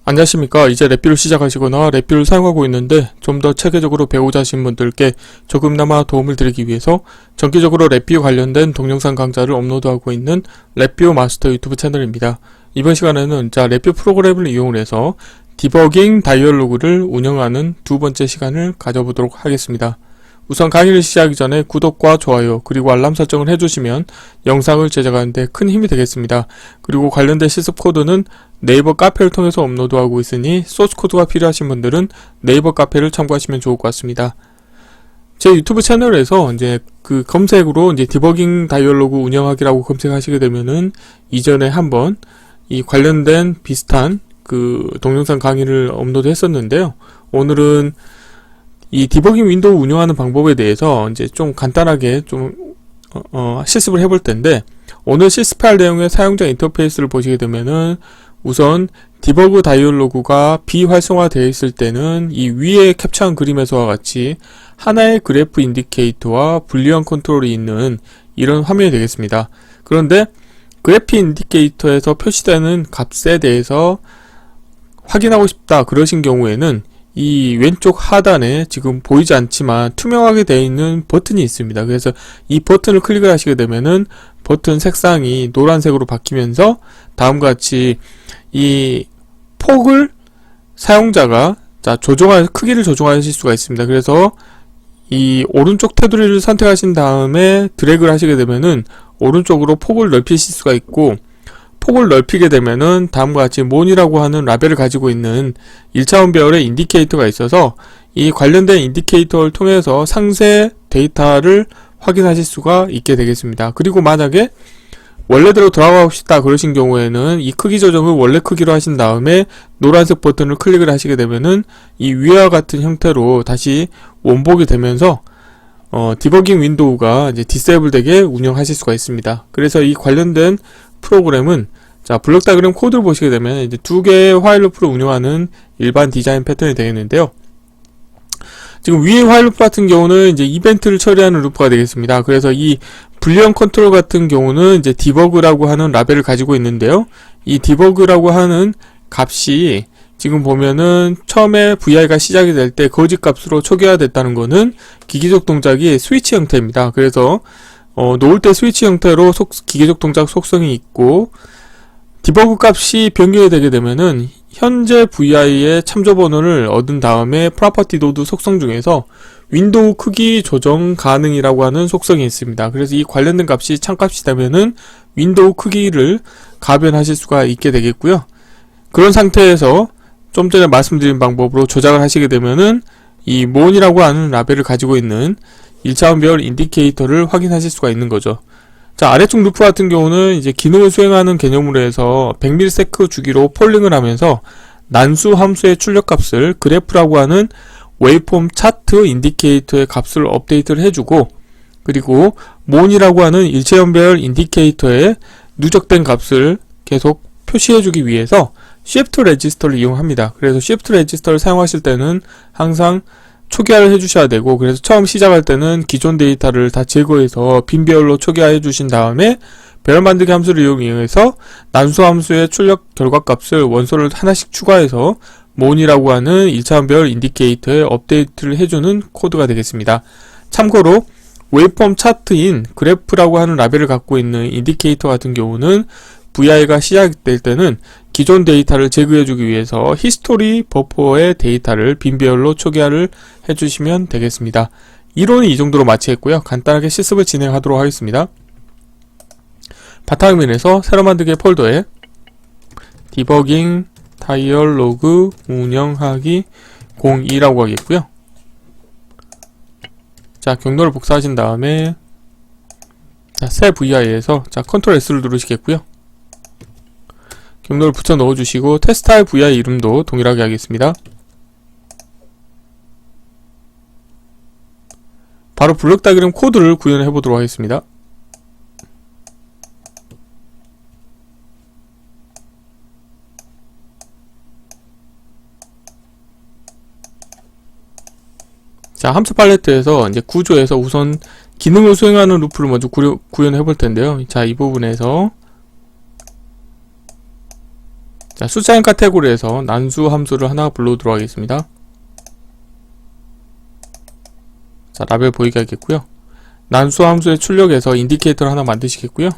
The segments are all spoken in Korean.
안녕하십니까. 이제 랩뷰를 시작하시거나 랩뷰를 사용하고 있는데 좀 더 체계적으로 배우자 하신 분들께 조금나마 도움을 드리기 위해서 정기적으로 랩뷰 관련된 동영상 강좌를 업로드하고 있는 랩뷰 마스터 유튜브 채널입니다. 이번 시간에는 랩뷰 프로그램을 이용해서 디버깅 다이얼로그를 운영하는 두 번째 시간을 가져보도록 하겠습니다. 우선 강의를 시작하기 전에 구독과 좋아요 그리고 알람 설정을 해주시면 영상을 제작하는데 큰 힘이 되겠습니다. 그리고 관련된 실습 코드는 네이버 카페를 통해서 업로드하고 있으니 소스 코드가 필요하신 분들은 네이버 카페를 참고하시면 좋을 것 같습니다. 제 유튜브 채널에서 그 검색으로 디버깅 다이얼로그 운영하기라고 검색하시게 되면은 이전에 한번 이 관련된 비슷한 그 동영상 강의를 업로드 했었는데요. 오늘은 이 디버깅 윈도우 운영하는 방법에 대해서 좀 간단하게 실습을 해볼 텐데, 오늘 실습할 내용의 사용자 인터페이스를 보시게 되면은 우선 디버그 다이얼로그가 비활성화되어 있을 때는 이 위에 캡처한 그림에서와 같이 하나의 그래프 인디케이터와 불리한 컨트롤이 있는 이런 화면이 되겠습니다. 그런데 그래프 인디케이터에서 표시되는 값에 대해서 확인하고 싶다 그러신 경우에는 이 왼쪽 하단에 지금 보이지 않지만 투명하게 되어 있는 버튼이 있습니다. 그래서 이 버튼을 클릭을 하시게 되면은 버튼 색상이 노란색으로 바뀌면서 다음과 같이 이 폭을 사용자가 크기를 조정하실 수가 있습니다. 그래서 이 오른쪽 테두리를 선택하신 다음에 드래그를 하시게 되면은 오른쪽으로 폭을 넓히실 수가 있고, 폭을 넓히게 되면은 다음과 같이 몬이라고 하는 라벨을 가지고 있는 1차원 배열의 인디케이터가 있어서 이 관련된 인디케이터를 통해서 상세 데이터를 확인하실 수가 있게 되겠습니다. 그리고 만약에 원래대로 돌아가고 싶다 그러신 경우에는 이 크기 조정을 원래 크기로 하신 다음에 노란색 버튼을 클릭을 하시게 되면은 이 위와 같은 형태로 다시 원복이 되면서 디버깅 윈도우가 디세이블 되게 운영하실 수가 있습니다. 그래서 이 관련된 프로그램은 블록 다이어그램 코드를 보시게 되면 두 개의 화일 루프를 운영하는 일반 디자인 패턴이 되겠는데요. 지금 위의 화일 루프 같은 경우는 이벤트를 처리하는 루프가 되겠습니다. 그래서 이 불리한 컨트롤 같은 경우는 디버그라고 하는 라벨을 가지고 있는데요. 이 디버그라고 하는 값이 지금 보면은 처음에 VI가 시작이 될 때 거짓 값으로 초기화됐다는 거는 기계적 동작이 스위치 형태입니다. 그래서 놓을 때 스위치 형태로 기계적 동작 속성이 있고, 디버그 값이 변경이 되게 되면은 현재 VI의 참조 번호를 얻은 다음에 프로퍼티 노드 속성 중에서 윈도우 크기 조정 가능이라고 하는 속성이 있습니다. 그래서 이 관련된 값이 참값이 되면은 윈도우 크기를 가변하실 수가 있게 되겠고요. 그런 상태에서 좀 전에 말씀드린 방법으로 조작을 하시게 되면은 이 몬이라고 하는 라벨을 가지고 있는 1차원 배열 인디케이터를 확인하실 수가 있는 거죠. 아래쪽 루프 같은 경우는 기능을 수행하는 개념으로 해서 100ms 주기로 폴링을 하면서 난수 함수의 출력값을 그래프라고 하는 웨이폼 차트 인디케이터의 값을 업데이트를 해주고, 그리고 몬이라고 하는 일체형 배열 인디케이터의 누적된 값을 계속 표시해주기 위해서 shift 레지스터를 이용합니다. 그래서 shift 레지스터를 사용하실 때는 항상 초기화를 해주셔야 되고, 그래서 처음 시작할 때는 기존 데이터를 다 제거해서 빈 배열로 초기화해 주신 다음에 배열 만들기 함수를 이용해서 난수 함수의 출력 결과값을 원소를 하나씩 추가해서 몬이라고 하는 1차원 배열 인디케이터에 업데이트를 해주는 코드가 되겠습니다. 참고로 웨이폼 차트인 그래프라고 하는 라벨을 갖고 있는 인디케이터 같은 경우는 VI가 시작될 때는 기존 데이터를 제거해주기 위해서 히스토리 버퍼의 데이터를 빈 배열로 초기화를 해주시면 되겠습니다. 이론은 이 정도로 마치겠고요. 간단하게 실습을 진행하도록 하겠습니다. 바탕화면에서 새로 만들기 폴더에 디버깅 다이얼로그 운영하기 02라고 하겠고요. 경로를 복사하신 다음에 새 VI에서 컨트롤 S를 누르시겠고요. 경로를 붙여 넣어주시고 테스트할 VI 이름도 동일하게 하겠습니다. 바로 블록 다이어그램 코드를 구현해 보도록 하겠습니다. 함수 팔레트에서 구조에서 우선 기능을 수행하는 루프를 먼저 구현해 볼 텐데요. 이 부분에서 자, 숫자인 카테고리에서 난수 함수를 하나 불러오도록 하겠습니다. 자, 라벨 보이게 하겠고요. 난수 함수의 출력에서 인디케이터를 하나 만드시겠고요.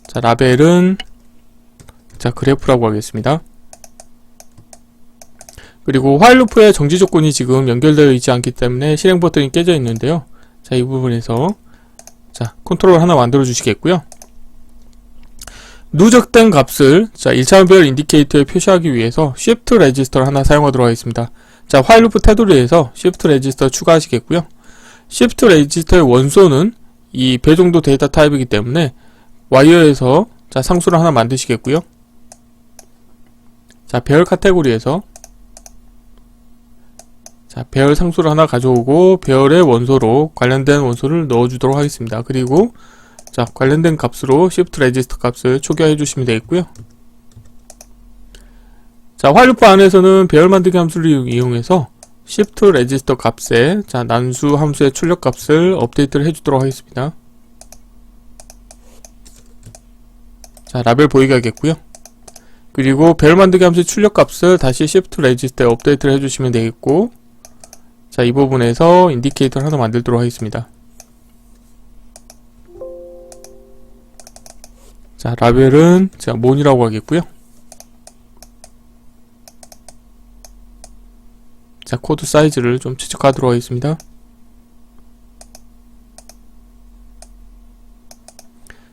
자, 라벨은 자, 그래프라고 하겠습니다. 그리고 화일 루프의 정지 조건이 지금 연결되어 있지 않기 때문에 실행 버튼이 깨져 있는데요. 자, 이 부분에서 자, 컨트롤 하나 만들어 주시겠고요. 누적된 값을 자, 1차원별 인디케이터에 표시하기 위해서 Shift 레지스터를 하나 사용하도록 하겠습니다. 자, 화일 루프 테두리에서 Shift 레지스터 추가하시겠고요. Shift 레지스터의 원소는 이 배정도 데이터 타입이기 때문에 와이어에서 자, 상수를 하나 만드시겠고요. 자, 배열 카테고리에서 자, 배열 상수를 하나 가져오고 배열의 원소로 관련된 원소를 넣어주도록 하겠습니다. 그리고 자, 관련된 값으로 Shift 레지스터 값을 초기화해 주시면 되겠고요. 자, 화일 루프 안에서는 배열 만들기 함수를 이용해서 Shift 레지스터 값에 자, 난수 함수의 출력 값을 업데이트를 해주도록 하겠습니다. 자, 라벨 보이게 하겠고요. 그리고 배열 만들기 함수의 출력 값을 다시 Shift 레지스터에 업데이트를 해주시면 되겠고, 자, 이 부분에서 인디케이터를 하나 만들도록 하겠습니다. 자, 라벨은 자, mon이라고 하겠고요. 자, 코드 사이즈를 좀 추적하도록 하겠습니다.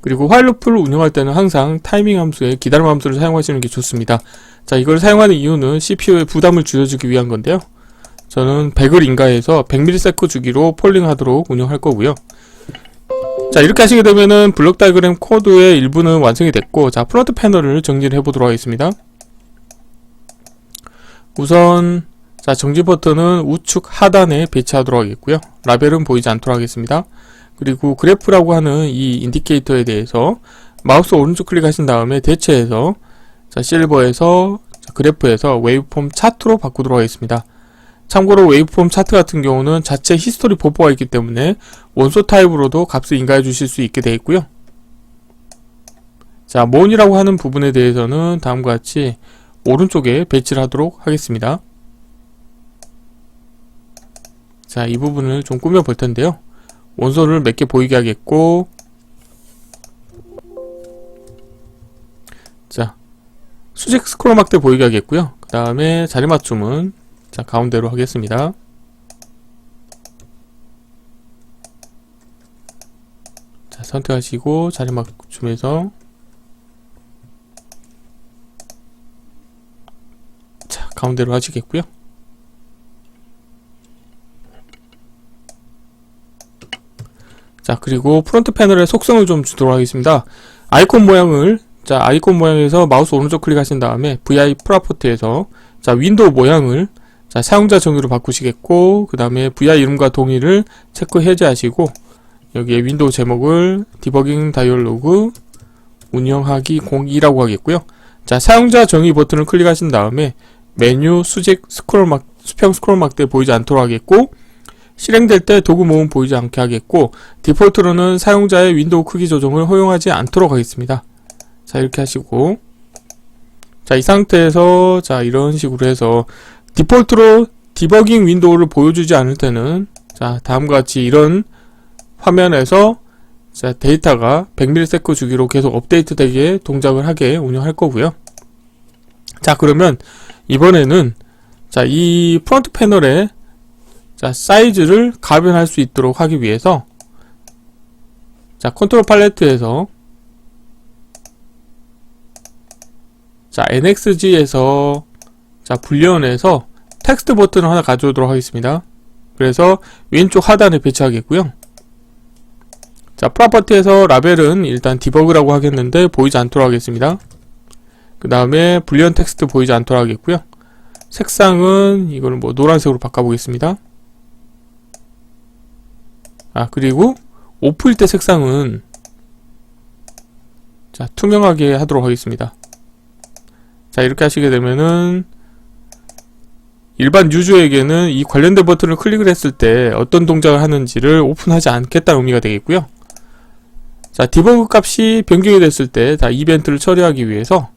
그리고 화일 루프를 운영할 때는 항상 타이밍 함수에 기다림 함수를 사용하시는 게 좋습니다. 자, 이걸 사용하는 이유는 CPU의 부담을 줄여주기 위한 건데요. 저는 100을 인가해서 100ms 주기로 폴링 하도록 운영할 거고요. 자, 이렇게 하시게 되면은 블록 다이그램 코드의 일부는 완성이 됐고, 자, 프론트 패널을 정리를 해보도록 하겠습니다. 우선 자, 정지 버튼은 우측 하단에 배치하도록 하겠고요. 라벨은 보이지 않도록 하겠습니다. 그리고 그래프라고 하는 이 인디케이터에 대해서 마우스 오른쪽 클릭하신 다음에 대체해서 자, 실버에서 자, 그래프에서 웨이브폼 차트로 바꾸도록 하겠습니다. 참고로 웨이브폼 차트 같은 경우는 자체 히스토리 버퍼가 있기 때문에 원소 타입으로도 값을 인가해 주실 수 있게 되어 있고요. 자, mon이라고 하는 부분에 대해서는 다음과 같이 오른쪽에 배치를 하도록 하겠습니다. 자, 이 부분을 좀 꾸며 볼 텐데요. 원소를 몇 개 보이게 하겠고, 자, 수직 스크롤 막대 보이게 하겠고요. 그 다음에 자리 맞춤은 자, 가운데로 하겠습니다. 자, 선택하시고 자리 맞춤에서 자, 가운데로 하시겠고요. 자, 그리고 프론트 패널에 속성을 좀 주도록 하겠습니다. 아이콘 모양을 자, 아이콘 모양에서 마우스 오른쪽 클릭하신 다음에 VI 프로퍼티에서 자, 윈도우 모양을 자, 사용자 정의로 바꾸시겠고, 그 다음에 VI 이름과 동의를 체크 해제하시고, 여기에 윈도우 제목을 디버깅 다이얼로그 운영하기 02라고 하겠고요. 자, 사용자 정의 버튼을 클릭하신 다음에 메뉴 수직 수평 스크롤 막대 보이지 않도록 하겠고, 실행될 때 도구 모음 보이지 않게 하겠고, 디폴트로는 사용자의 윈도우 크기 조정을 허용하지 않도록 하겠습니다. 자, 이렇게 하시고, 자, 이 상태에서 자, 이런 식으로 해서 디폴트로 디버깅 윈도우를 보여주지 않을 때는 자, 다음과 같이 이런 화면에서 자, 데이터가 100ms 주기로 계속 업데이트 되게 동작을 하게 운영할 거고요. 자, 그러면 이번에는 자, 이 프론트 패널에 자, 사이즈를 가변할 수 있도록 하기 위해서 자, 컨트롤 팔레트에서 자, NXG에서 자, 불리언에서 텍스트 버튼을 하나 가져오도록 하겠습니다. 그래서 왼쪽 하단에 배치하겠고요. 자, 프로퍼티에서 라벨은 일단 디버그라고 하겠는데 보이지 않도록 하겠습니다. 그 다음에 불리언 텍스트 보이지 않도록 하겠고요. 색상은 이거를 뭐 노란색으로 바꿔보겠습니다. 아, 그리고 오프일 때 색상은 자, 투명하게 하도록 하겠습니다. 자, 이렇게 하시게 되면은 일반 유저에게는 이 관련된 버튼을 클릭을 했을 때 어떤 동작을 하는지를 오픈하지 않겠다는 의미가 되겠고요. 자, 디버그 값이 변경이 됐을 때 다 이벤트를 처리하기 위해서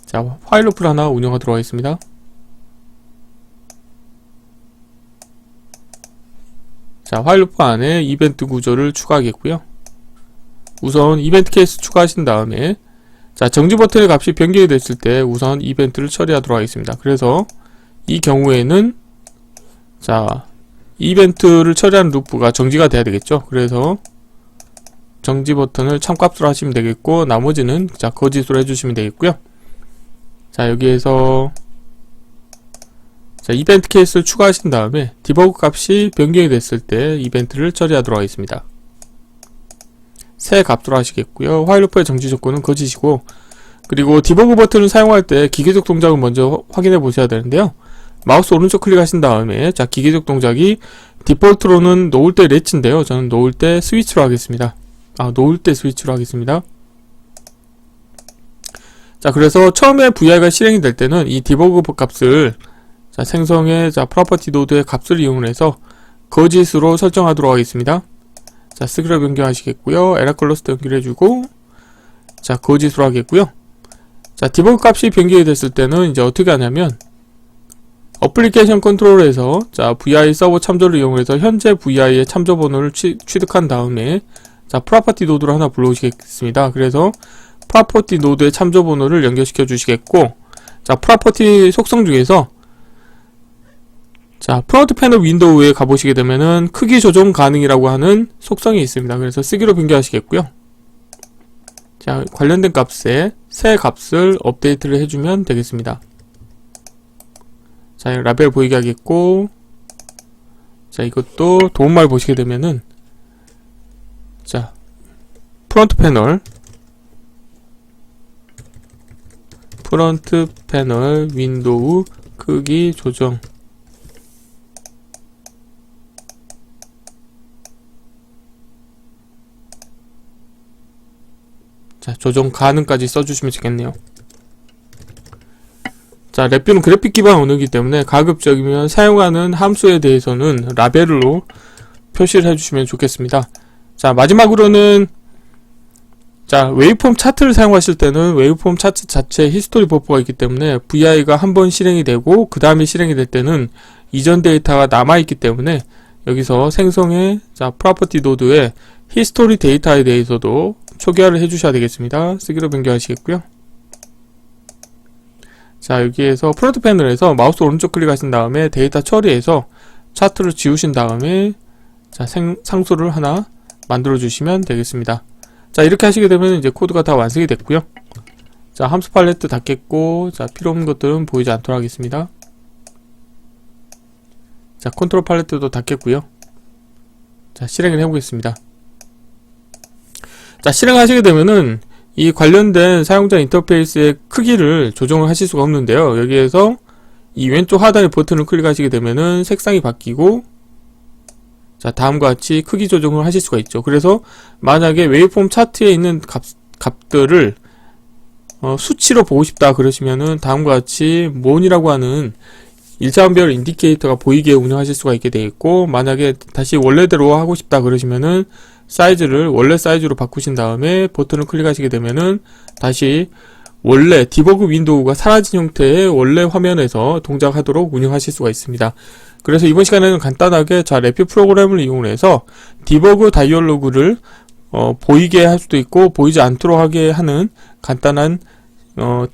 자, 화일 루프를 하나 운영하도록 하겠습니다. 자, 화일 루프 안에 이벤트 구조를 추가하겠고요. 우선 이벤트 케이스 추가하신 다음에, 자, 정지 버튼의 값이 변경이 됐을 때 우선 이벤트를 처리하도록 하겠습니다. 그래서 이 경우에는, 자, 이벤트를 처리하는 루프가 정지가 돼야 되겠죠. 그래서 정지 버튼을 참값으로 하시면 되겠고, 나머지는 자, 거짓으로 해주시면 되겠고요. 자, 여기에서 자, 이벤트 케이스를 추가하신 다음에 디버그 값이 변경이 됐을 때 이벤트를 처리하도록 하겠습니다. 새 값으로 하시겠고요. 화일 루프의 정지 조건은 거짓이고, 그리고 디버그 버튼을 사용할 때 기계적 동작을 먼저 확인해 보셔야 되는데요. 마우스 오른쪽 클릭하신 다음에, 자, 기계적 동작이 디폴트로는 놓을 때 렛츠인데요. 저는 놓을 때 스위치로 하겠습니다. 놓을 때 스위치로 하겠습니다. 자, 그래서 처음에 VI가 실행이 될 때는 이 디버그 값을, 자, 생성의, 자, 프로퍼티 노드의 값을 이용해서 거짓으로 설정하도록 하겠습니다. 자, 스그럽 변경하시겠고요. 에러 클러스터 연결해주고, 자, 거짓으로 하겠고요. 자, 디버그 값이 변경이 됐을 때는 이제 어떻게 하냐면, 어플리케이션 컨트롤에서, 자, VI 서버 참조를 이용해서 현재 VI의 참조 번호를 취득한 다음에, 자, 프로퍼티 노드를 하나 불러오시겠습니다. 그래서 프로퍼티 노드의 참조 번호를 연결시켜 주시겠고, 자, 프로퍼티 속성 중에서, 자, 프론트 패널 윈도우에 가보시게 되면은 크기 조정 가능이라고 하는 속성이 있습니다. 그래서 쓰기로 변경하시겠고요. 자, 관련된 값에 새 값을 업데이트를 해주면 되겠습니다. 자, 라벨 보이게 하겠고, 자, 이것도 도움말 보시게 되면은, 자, 프론트 패널 윈도우 크기 조정, 자, 조정 가능까지 써주시면 되겠네요. 자, 랩뷰는 그래픽 기반 언어이기 때문에 가급적이면 사용하는 함수에 대해서는 라벨로 표시를 해주시면 좋겠습니다. 자, 마지막으로는, 자, 웨이브폼 차트를 사용하실 때는 웨이브폼 차트 자체에 히스토리 버퍼가 있기 때문에 VI가 한번 실행이 되고 그 다음에 실행이 될 때는 이전 데이터가 남아있기 때문에 여기서 생성의, 자, 프로퍼티 노드의 히스토리 데이터에 대해서도 초기화를 해주셔야 되겠습니다. 쓰기로 변경하시겠고요. 자, 여기에서 프론트 패널에서 마우스 오른쪽 클릭하신 다음에 데이터 처리해서 차트를 지우신 다음에, 자, 상수를 하나 만들어 주시면 되겠습니다. 자, 이렇게 하시게 되면 이제 코드가 다 완성이 됐고요. 자, 함수 팔레트 닫겠고, 자, 필요 없는 것들은 보이지 않도록 하겠습니다. 자, 컨트롤 팔레트도 닫겠고요. 자, 실행을 해보겠습니다. 자, 실행하시게 되면은 이 관련된 사용자 인터페이스의 크기를 조정을 하실 수가 없는데요. 여기에서 이 왼쪽 하단의 버튼을 클릭하시게 되면은 색상이 바뀌고, 자, 다음과 같이 크기 조정을 하실 수가 있죠. 그래서 만약에 웨이브폼 차트에 있는 값들을 수치로 보고 싶다 그러시면은 다음과 같이 mon이라고 하는 일자원별 인디케이터가 보이게 운영하실 수가 있게 되겠고, 만약에 다시 원래대로 하고 싶다 그러시면은 사이즈를 원래 사이즈로 바꾸신 다음에 버튼을 클릭하시게 되면은 다시 원래 디버그 윈도우가 사라진 형태의 원래 화면에서 동작하도록 운영하실 수가 있습니다. 그래서 이번 시간에는 간단하게, 자, 랩뷰 프로그램을 이용해서 디버그 다이얼로그를 보이게 할 수도 있고 보이지 않도록 하게 하는 간단한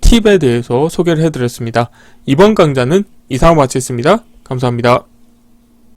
팁에 대해서 소개를 해드렸습니다. 이번 강좌는 이상으로 마치겠습니다. 감사합니다.